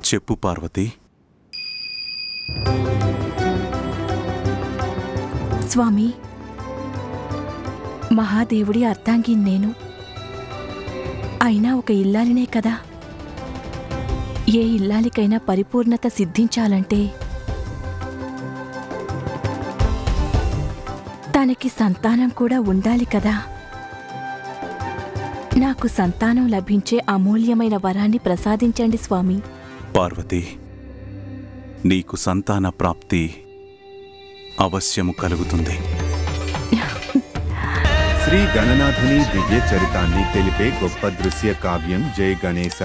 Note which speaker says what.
Speaker 1: చెప్పు పార్వతి.
Speaker 2: స్వామి, మహాదేవుడి అర్ధాంగి నేను. అయినా ఒక ఇల్లాలినే కదా. ఏ ఇల్లాలికైనా పరిపూర్ణత సిద్ధించాలంటే తనకి సంతానం కూడా ఉండాలి కదా. నాకు సంతానం లభించే అమూల్యమైన వరాన్ని ప్రసాదించండి స్వామి.
Speaker 1: పార్వతి, నీకు సంతాన ప్రాప్తి అవశ్యము కలుగుతుంది.
Speaker 3: శ్రీ గణనాథుని దివ్య చరితాన్ని తెలిపే గొప్ప దృశ్య కావ్యం జయ గణేశ.